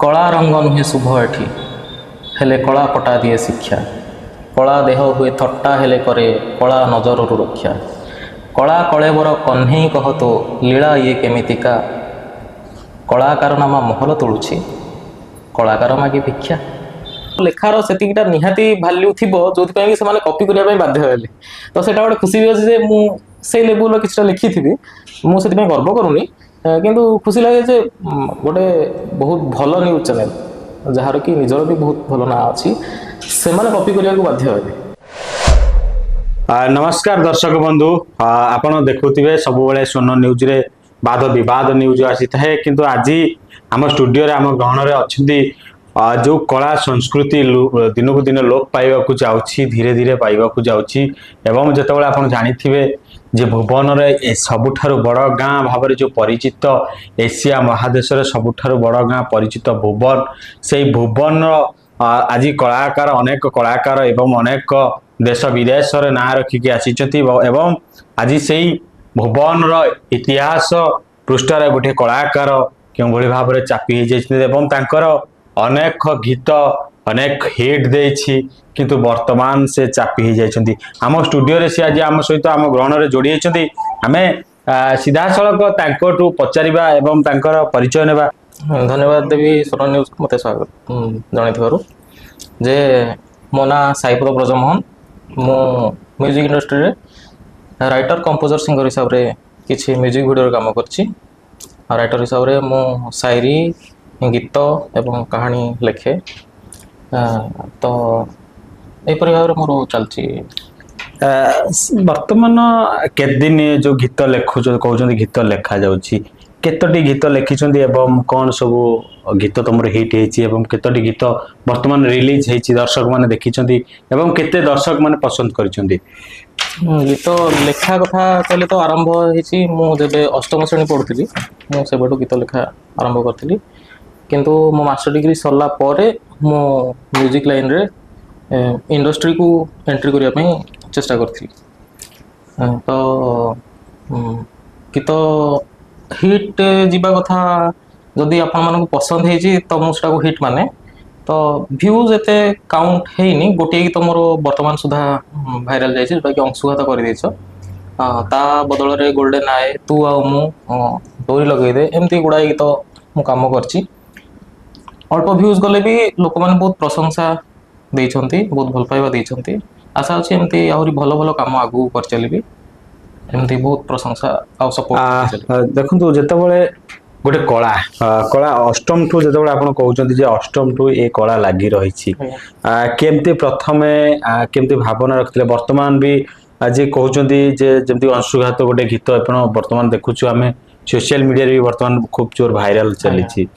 कला रंग नुहे शुभ एठी हेले कला पटा दिए शिक्षा कला देह हुए थट्टा हेले करे कला नजर रक्षा कला कलेबर कन्हई कह तो लीला ये केमितिका कलाकार नामा महल तोड़ुछि कलाकार मागे भिक्षा लेखार सेतिकिटा निहाती भैल्यू थी जो से कॉपी करने बाध्य हेले तो सेटा गोटे खुशी भी अच्छे से लेवल किसी लिखी थी मुझे गर्व करूनी किंतु खुशी लगे जे गोटे बहुत भल न्यूज चैनल जार कि निजर भी बहुत भल ना अच्छी से कॉपी करने को बाध्य हेले। नमस्कार दर्शक बंधु आपण देखुवे सब सुन न्यूज रे वाद विवाद न्यूज आसी थाए किंतु आज आम स्टूडियो रे आम गहन अच्छी जो कला संस्कृति दिनकू दिन लोप पाइबा जाऊँगी धीरे धीरे पाइबा जाऊँगी एवं जितेबाला आप जानी जे भुवन रे सबुठारु बड़ गाँ भाव जो परिचित एशिया महादेश सबुठारु बड़ गाँ परिचित भुवन से भुवन आज कलाकार अनेक कलाकार एवं अनेक देश विदेश ना रखिकी आसी एवं आज से भुवन इतिहास पृष्ठार गोटे कलाकार क्यों भाव में चापी एवं अनेक गीत अनेक हिट देछि किंतु वर्तमान से चापी जाइछन्ति आम स्टूडियो रे से आज आम सहित आम ग्रहण रे जोड़ी होइछन्ति आमे सीधा सड़क तांकोटू पचारिबा एवं तांकर परिचय नेबा। धन्यवाद देवी सोना न्यूज को मते स्वागत जणाइथिबारु जे मो ना साईपुर ब्रजमोहन मो म्यूजिक इंडस्ट्री रे राइटर कंपोजर सिंगर हिसाब रे किछि म्यूजिक वीडियो काम करछि राइटर हिसाब रे मो शायरी गीत एवं कहानी लिखे तो यहपरि भाव मोर चलती वर्तमान के दिन जो गीत लिखु कहते गीत लिखा जाउछि केतोटी गीत लिखिछन्ती एवं कौन सब गीत तुम हिट एवं केतोटी गीत वर्तमान रिलीज होती दर्शक मैंने देखिछन्ती एवं केते दर्शक मैंने पसंद करिछन्ती। गीत लेखा कथा कहले तो आरंभ होइछि मु जेबे अष्टम श्रेणी पढुथिली मु सेबटु गीत लेखा आरंभ करथिली किंतु मो मास्टर डिग्री सरला परे मो म्यूजिक लाइन रे इंडस्ट्री को एंट्री करिया पई चेष्टा करथि तो गीत हिट जीवा कथा जदि आपण मानक पसंद हेछि तो मु सेटा को हिट माने तो व्यूज एते काउंट हेइनी गोटे गीत मोर वर्तमान सुधा भाइराल जाइछि जोटा कि अंशुघात कर देछ ता बदल रे गोल्डन आए तू आ मु डोरी लगे दे एमती गुडा गीत मु काम करछि अल्प व्यूज गले भी लोक मैंने बहुत प्रशंसा देइछन्ति बहुत भल पाइबा देइछन्ति आशा अछि एमती आहुरी भलो भलो काम आगु कर चलीबी एमती बहुत प्रशंसा आ सपोर्ट देखंतु जेतेबेले गोटे कला कला अष्टम ठू जेतेबेले आपण कहउछन्ति जे अष्टम ठू ए कला लागि रहिछि केमती प्रथमे केमती भावना रखथिले वर्तमान भी आज कहउछन्ति जे जेमती अंशुघात गोटे गीत आपण वर्तमान देखुछु आमे सोशल मीडिया रे भी वर्तमान खूब जोर भाइराल चलीछि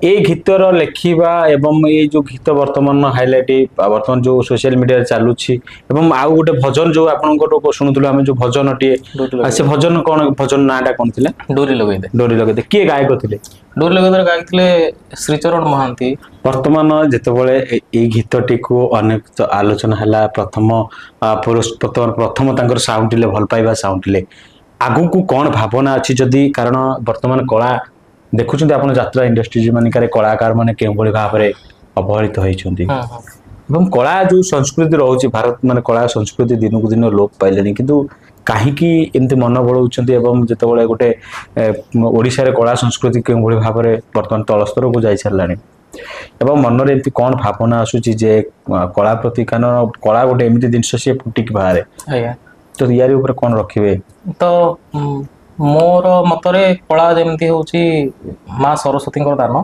ए गीतर लेखिबा एवं ये जो गीत वर्तमान हाइलाइट वर्तमान जो सोशल मीडिया चलुछि एवं आउ गोटे भजन जो आपन शुणुथुलु आमे जो भजन टी से भजन कोन भजन नाटा कोन थिले डोरी लगे दे के गायक थिले डोरी लगे दे गायक थिले श्रीचरण महांती वर्तमान जेतेबेले ए गीतटी को अनेक आलोचना हला प्रथम प्रथम तांकर साउंड ले भल पाइबा साउंड ले आगु को कोन भावना अछि जदी कारण वर्तमान कला देखुଛନ୍ତି ଆପଣ ଯାତ୍ରା ଇଣ୍ଡଷ୍ଟ୍ରି ମାନଙ୍କରେ କଳାକାର ମାନେ କେଉଁଭଳି ଭାବରେ ଅବହେଳିତ ହୋଇଛନ୍ତି ଏବଂ କଳା ଯୋଉ ସଂସ୍କୃତି ରହୁଛି ଭାରତ ମାନେ କଳା ସଂସ୍କୃତି ଦିନକୁ ଦିନ ଲୋପ ପାଇଲେଣି କିନ୍ତୁ କାହିଁକି ଏମିତି ମନ ବଳଉଛନ୍ତି ଏବଂ ଯେତେବେଳେ ଗୋଟେ ଓଡ଼ିଶାରେ କଳା ସଂସ୍କୃତି କେଉଁଭଳି ଭାବରେ ବର୍ତ୍ତମାନ ତଳ ସ୍ତରକୁ ଯାଇ ସାରିଲାଣି ଏବଂ ମନରେ ଏମିତି କ'ଣ ଭାବନା ଆସୁଛି ଯେ କଳା ପ୍ରତି କାରଣ କଳା ଗୋଟେ ଏମିତି ଜିନିଷ ସିଏ ଫୁଟିକି ବାହାରେ ତ ୟାରି ଉପରେ କ'ଣ ରଖିବେ ତ मोर मतरे कला जमती होची माँ सरस्वती दान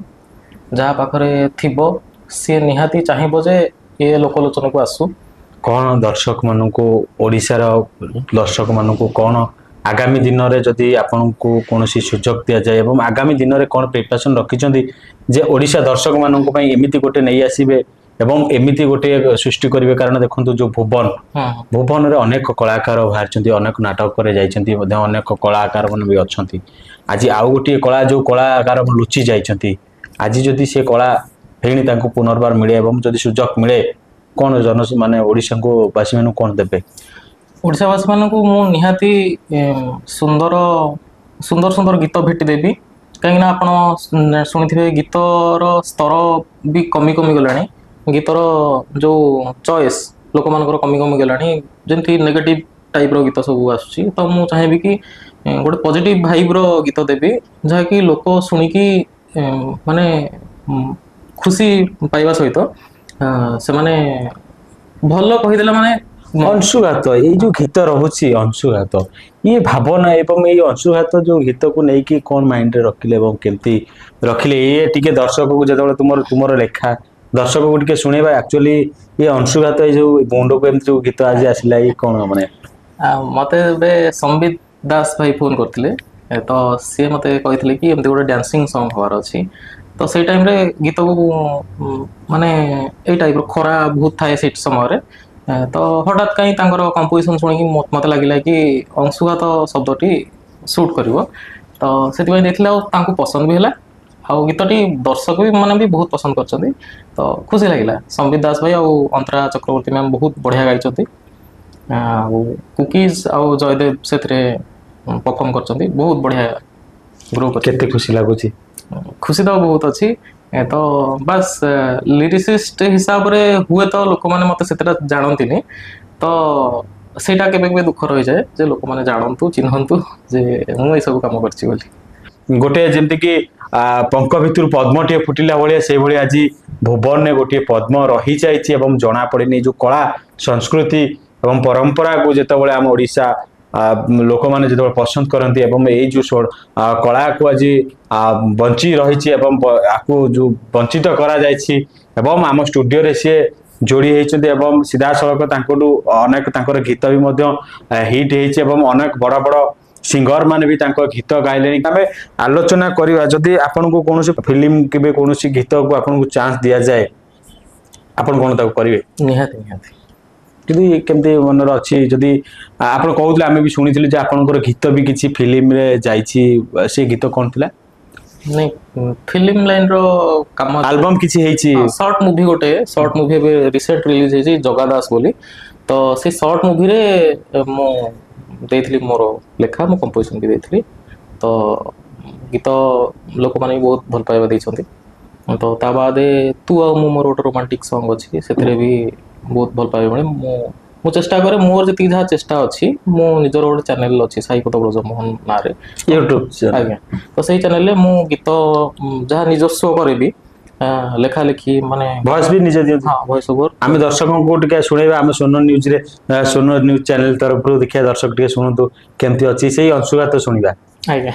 जहाँ पाखरे थिबो सी निहाती चाहिबो जे ये लोकलोचन को आसू कौन दर्शक मानक ओडिशार दर्शक मानक कौन आगामी दिन में जदि आपन को कौन सुजोग दि जाए एवं आगामी दिन में कौन प्रिपरेशन रखिंट जे ओडिशा दर्शक मानक एमती गोटे नहीं आसबे एवं एमती गोटे सृष्टि करेंगे कारण देखो जो भुवन भुवन रे अनेक कलाकार बाहर अनेक नाटक करे जाइछन्ति अनेक कलाकार मन भी अच्छा आज आउ गोटे कला जो कलाकार लुचि जाइछन्ति आज जदि से कला फेणी तांको पुनर्बार मिले एवं जदि सुजोग मिले कौन जन माने ओडिशा को वासी मानू कौन देबे ओडिशावासी मानू मु निहाती सुंदर सुंदर सुंदर गीत भेटी देवी कहीं आपण शुणिथिबे गीतर स्तर भी कमी कमी गलानी गीतर जो चॉइस लोक मानकर कमी कमी गलानी जेमती नेगेटिव टाइप रो गीत सब आसुची तो मु चाहेबी कि गोटे पॉजिटिव वाइब रो गीत देबी जहा कि लोक शुणिकी माने खुशी पाइबा सहित से माने भल कहिदेला माने अंशुघात ये जो गीत रहुची अंशुघात ये भावना एवं ये अंशुघात जो गीत को नहीं कौन माइंड रे रखिले एवं केमती रखिले ये टिके दर्शक को जब तुमर लेखा दर्शक को टिके सुनेबा एक्चुअली ये अंशुघात ये जो मुंड को एमती जो गीत आज आसिला ये कौन माने मते बे संबित दास भाई फोन करथिले तो सी मते कहिथिले कि एमती गोटे डांसिंग सॉन्ग होवार अछि तो से टाइम रे गीत को माने ए टाइप रो खरा बहुत थाए से समय रे तो हठात कहीं कंपोजिशन शुणी मत लगे कि अंशुघात शब्दटी सुट कर तो से देखिले पसंद भी है आ गीतटी दर्शक भी मैंने भी बहुत पसंद कर तो खुशी लगे संबित दास भाई और अंतरा चक्रवर्ती मैम बहुत बढ़िया गाई कुकीज आउ जयदेव से परफॉर्म कर बहुत बढ़िया ग्रुप केते खुशी लगुच खुशी तो बहुत अच्छी तो बस लिरिसिस्ट हिसाब रे हुए तो लोक माने मते सेतरा जानंतिनी तो सेटा केबे केबे दुख रहि जाय जे लोक माने जानंतु चिन्हंतु जे मु ए सब काम करछि बोली गोटे जेमति कि पंख भितर पद्मटे फुटिला भलिया से भलिया आज भुवन ने गोटे पद्म रही जाइछि एवं जना पड़ेनी जो कला संस्कृति एवं परंपरा को जेते बळे हम ओडिसा लोक मैंने जो पसंद करती एवं यही जो कला को आज बंची रही आपको जो वंचित करा जायछि एवं आम स्टूडियो रे सी जोड़ी होती सीधा सड़क अनेक गीत भी हिट होती अनेक बड़ बड़ सिंगर माने भी गीत गाइले आम आलोचना करवा जदि आपन को कौन फिल्म के कौन गीत को आपन को चांस दिया जाए आपन कौन करेंगे निहाती निहाती कि केमती मन अच्छी जदि आप कहते आम भी शुणी जे आपंकर गीत भी किसी फिल्म रे जाइछि से गीत कौन थिला नहीं फिल्म लाइन रो काम एल्बम किसी हेछि शॉर्ट मूवी गोटे शॉर्ट मूवी अबे रिसेंट रिलीज हेछि जगादास बोली तो से शॉर्ट मूवी रे मो देथली मोर लेखा मो कंपोजिशन भी देथली तो गीत लोक माने बहुत भल पाइबा दैछंती तो ता बाद तू आ मो मोर रोमांटिक सॉन्ग अछि सेतरे भी बहुत भल पाइबा मु चेष्टा करे मोर जति जहाँ चेष्टा अच्छी मो निजर गोटे चैनल अच्छी साईपत ब्रजमोहन ना यूट्यूब आज्ञा तो सही चैनल मु गीत जहाँ निजस्व करे भी लेखा लेखी माने वॉइस भी निजे दियो हां वॉइस ओवर आमे दर्शकों को टिके सुनेबा आमे सोनो न्यूज रे सोनो न्यूज चैनल तरफ रो देखिया दर्शक टिके सुनतो केमती अछि सेही अंशुघात सुनिबा आज्ञा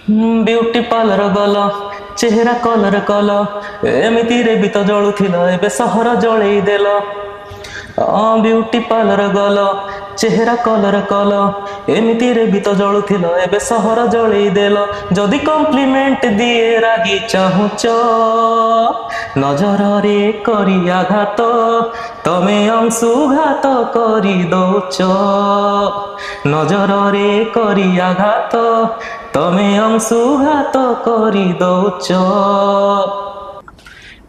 ब्यूटी पार्लर गलो चेहरा कलर कल एमती रे भी तो जलुथिल एबे सहर जळेई देल ब्यूटी पार्लर गल चेहरा कलर कल एमती रे भी तो जलुथिल एबे सहर जळेई देल जदि कॉम्प्लीमेंट दिए रागी चाहुच नजर रे करी आघात तमे अंशुघात करी दौच नजर रे करी आघात तमे अंशुघात करी दौच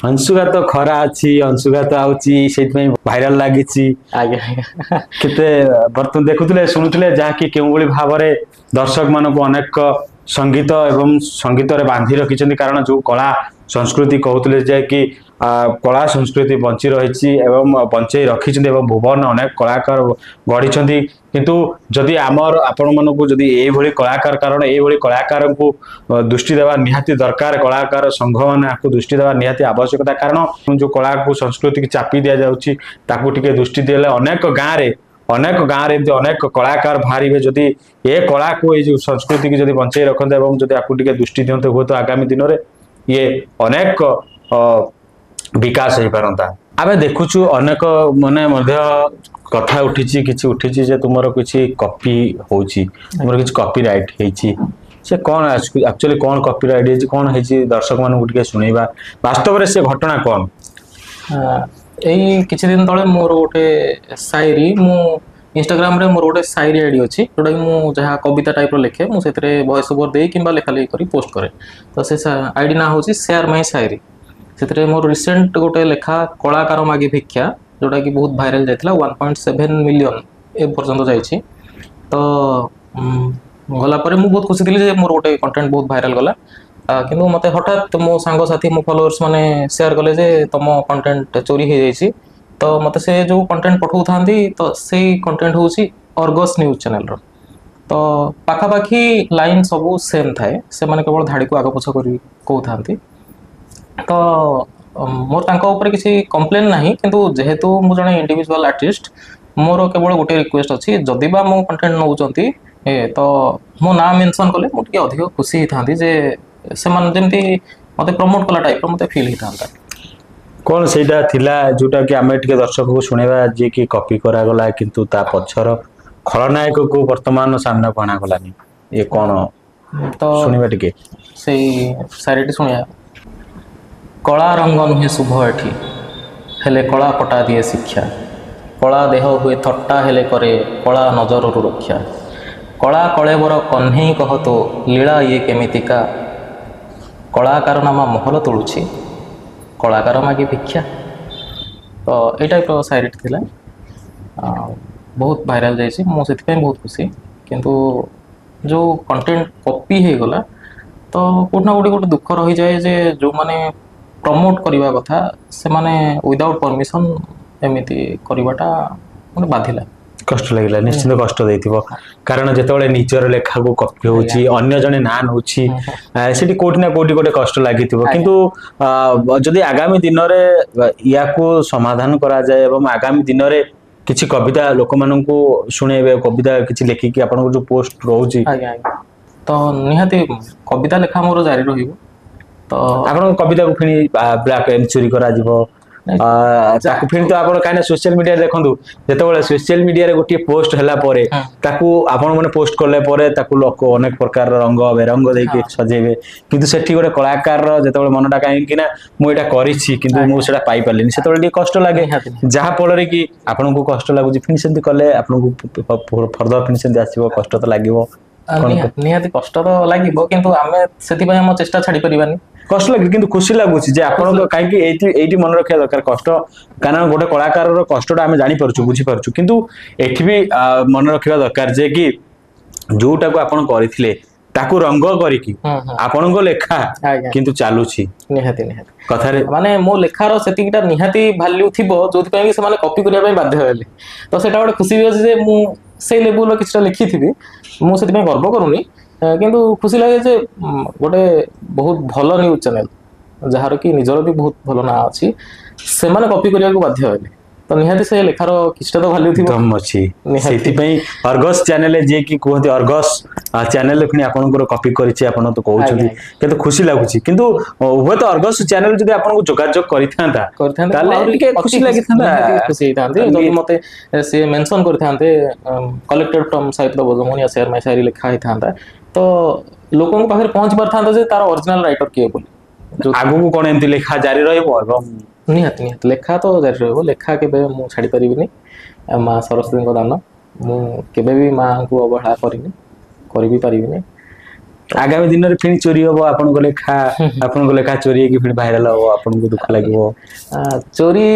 अंशुघात खरा अच्छी अंशुघात आउची सेति भाइराल लागिची आज्ञा केते बर्तन देखुतले सुनुतले जहा कि केउ बळी भाबरे दर्शक मानको अनेक संगीत एवं संगीत रे बांधी रखिछन्ती कारण जो कला संस्कृति कहउतले जे कि कला संस्कृति बंची रही एवं बंचे रखिछन्ती एवं भुवन अनेक कलाकार गढ़ी किंतु जदि आमर आपण मानकु जदि ए भली कलाकार कारण ए भली कलाकार को दृष्टि देवा निहाती दरकार कलाकार संघ माने आकु दृष्टि देवा निहाती आवश्यकता कारण जो कला को संस्कृति की चापी दिया जाउची ताकु टिके दृष्टि देले अनेक गाँव रे अनेक कलाकार बाहर जदि ए कला को ये जो संस्कृति की जदि बंचे रखते एवं जदि आपको टिके दृष्टि दियंते हुए तो आगामी दिन में ये अनेक विकास हो पारंता आमे देखुछु अनेक माने मध्य कथा उठिछि किछि उठिछि जे तुमरो किछि कॉपी होछि तुमरो किछि कॉपीराइट हेछि से कोन एक्चुअली कोन कॉपीराइट हेछि कोन हेछि दर्शक मानु टिके सुनैबा वास्तव रे से घटना कोन एई किछि दिन तळे मोर गोटे शायरी मु इंस्टाग्राम रे मोर गोटे शायरी आईडी अछि जोटा कि मु जहा कविता टाइप रो लिखे मु सेतरे वॉइस ओवर दे किबा लेखा लेखि करी पोस्ट करे तो से आईडी ना होछि शेयर माय शायरी सेतरे मोर रिसेंट गोटे लेखा कलाकार मागे भिक्षा जोटा कि बहुत भाइरल जाइतला 1.7 मिलियन ए पर्यंत जाइछि तो गला पर मु बहुत खुशी थी मोर गोटे कंटेंट बहुत भाइराल गला किंतु मते हठात मो सांग साथी मो फॉलोअर्स माने शेयर कले जे तुम कंटेंट चोरी हो जाइए तो मते से जो कंटेंट पठाऊ था तो से कंटेंट होची अर्गस न्यूज चैनल रो तो पाखापाखि लाइन सब सेम थाए से माने केवल धाड़ी को आग पछ करी कहू थांती तो मोर तांको ऊपर किसी कंप्लेन नाही किंतु जेहेतु मु जने इंडिविजुअल आर्टिस्ट मोर केवल गोटे रिक्वेस्ट अच्छी जदि बा मो कंटेंट नौचंती तो मो ना मेंशन कले मु टिके अधिक खुशी थांती जे से मान जेमती मते प्रमोट कला टाइप रो मते फील ही थांता कौन सेटा थिला जोटा कि आमे टिके दर्शक को सुनेबा जे कि कॉपी करा गला किंतु ता पछर खलनायक को वर्तमान सामना को आना गलानी ये कौन तो सुनिबा टिके सेई साइरिटी सुनिया कला रंग नुहे शुभ एठी हेले कला पटा दिए शिक्षा कला देह हुए थट्टा हेले करे कला नजर रक्षा कला कलेबर कन्हई कह तो लीला ये केमितिका कलाकार नामा महल तोड़ुछि कलाकार मागे भिक्षा तो ये टाइप साइरिट थिला बहुत भाइराल जाइए मुझे बहुत खुशी किंतु जो कंटेंट कॉपी हो गला तो कोट ना कोटी गोटे दुख रही जाए जे जो माने प्रमोट करवा कथा से माने विदाउट परमिशन एमिति करवाटा माने बाधिला कष्ट लगिला निश्चित कष्ट देइथिबो कारण जेतेबेले निजर लेखा को कॉपी होची अन्य जने ना होची सेठी कोटी ना कोटी गोटे कष्ट लागिथिबो किंतु जदि आगामी दिन रे या को समाधान करा जाए एवं आगामी दिन रे किछि कविता लोक मानन को सुनेबे कविता किछि लेखि कि आपन को जो पोस्ट रहउची तो निहाती कविता लेखा मोर जारी रहिबो तो आपन कविता को फिनी ब्लैक एम चोरी करा जिवो ताकू फिर तो आपण काने सोशल मीडिया देखंतु जेतेबेले सोशल मीडिया रे गोटे पोस्ट हला परे ताकू आपण माने पोस्ट करले परे ताकू लोक अनेक प्रकार रंग बेरंग देके सजेबे किंतु सेठी गोटे कलाकार रो जेतेबेले मनटा काहे कि ना मु एटा करिछि किंतु मु सेटा पाई परलिनी सेतेबेले डी कष्ट लागे जहा पलरे कि आपण को कष्ट लागु फिर सेंती करले आपण को फर्दर फिर सेंती आसीबो कष्ट तो लागिवो निहाती कष्ट तो लागिबो किंतु आमे सेति पय हम चेष्टा छाडी परिबानी कष्ट लगे किंतु खुशी लगुच आपण कहीं मन रखा दरकार कष्ट कारण गोटे कलाकार कष्टा आम जापरु बुझी पार्छु किंतु एठी भी मन रखा दरकार जे कि जोटा को आपण करथिले ताकू रंग करिकी आपण को लेखा किंतु चालुछि निहाती निहाती कथा रे माने मो लेखार सेतिकिटा निहाती वैल्यू थिबो जोथि पय से माने कॉपी करिया पय बाध्य हेले तो सेटा गोटे खुशी भी अछि जे मु से लेवल किछटा लिखि थिबी मु सेति पय गर्व करूनी किंतु खुशी लगे जे गोटे बहुत भल न्यूज चैनल जार कि निजर भी बहुत भल ना अच्छी से माने कॉपी करिया को बाध्य हेले तो निहाती से लेखार किछटा तो वैल्यू थिबो दम अछि सेति पय अर्गस चैनल जे कि कहते अर्गस चैनल फिनी आपनकर कॉपी करिछि आपन तो कहउछथि किंतु खुशी लागुछि किंतु हुए तो अर्गस चैनल जदि आपन को जोगाजोग करिथांता ताले टिके खुशी लागिथांता खुशी थांते जदि मते से मेंशन करथांते कलेक्टेड फ्रॉम साहित्य बोधमोन या शेयर माय शायरी लिखा ही थांता तो लोगों को पाखरे पहुंच परथांता जे तार ओरिजिनल राइटर के बोली आगु को कोन एंती लेखा जारी रहइबो एवं निहाती निहाती लेखा तो जारी रहइबो लेखा केबे मु छाडी परिबिनी मां सरस्वती को दान मु केबे भी मां को अवहेला करिनी करि भी परिबिनी आगामी दिन रे फिर चोरी होबो आपन को लेखा चोरी की फिर वायरल होबो आपन को दुख लागबो चोरी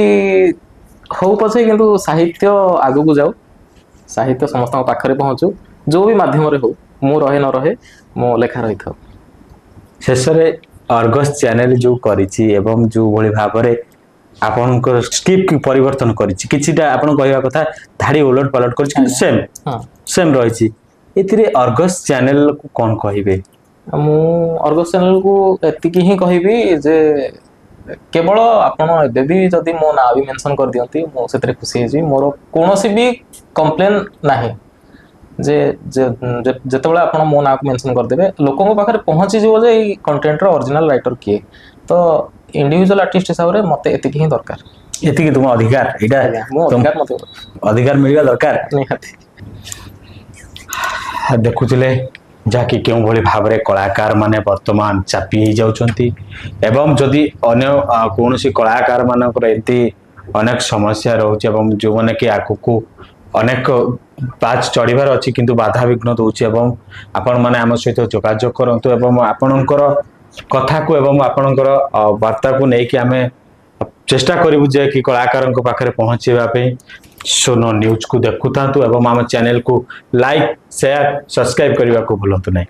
हो पछे किंतु साहित्य आगु को जाऊ साहित्य समस्त पाखरे पहुंचू जो भी माध्यम रे हो मु रहे न रहे मो लेखा रही था शेष रे अर्गस चैनल जो करिछि एवं जो भली भाबरे आपन को स्क्रिप्ट परिवर्तन करिछि किछिटा आपन कहवा कथा धाड़ी उलट पलट करिछि कि सेम रहिछि एथिरे अर्गस चैनल को कोन कहिबे मु अर्गस चैनल को एतिकी ही कहिबी जे केवल आपण एबे भी जदि मो ना भी मेंशन कर दियंती मो सेतरे खुशी छी मोर कोनोसी भी कंप्लेन नाही जे जेतेबेले आपण मो ना मेंशन कर देबे लोकन को पाखरे पहुंची जिवो जे ई कंटेंट रो ओरिजिनल राइटर के तो इंडिविजुअल आर्टिस्ट हिसाब रे मते एतिकी ही दरकार एतिकी तुम अधिकार एटा मो अधिकार मते अधिकार मिलवा दरकार निहाती देखुथिले जाकि केउ भली भाबरे कलाकार माने वर्तमान चापी ही जाउछंती एवं जदि अन्य कोनोसी कलाकार मानकर एति अनेक समस्या रहउछ एवं जो माने कि आगु को अनेक पाच चढ़ीबार अछि किंतु बाधा विघ्न दोछि एवं आपण माने हम सहित जोगाजोग करंतु एवं आपणकर कथा को एवं आपणकर वार्ता को नै कि हमें चेष्टा करिबु जे कि कलाकार पाखरे पहुंचेबा पे सोनो न्यूज को देखुता एवं आम चैनल को लाइक शेयर सब्सक्राइब करने को भूलु नहीं।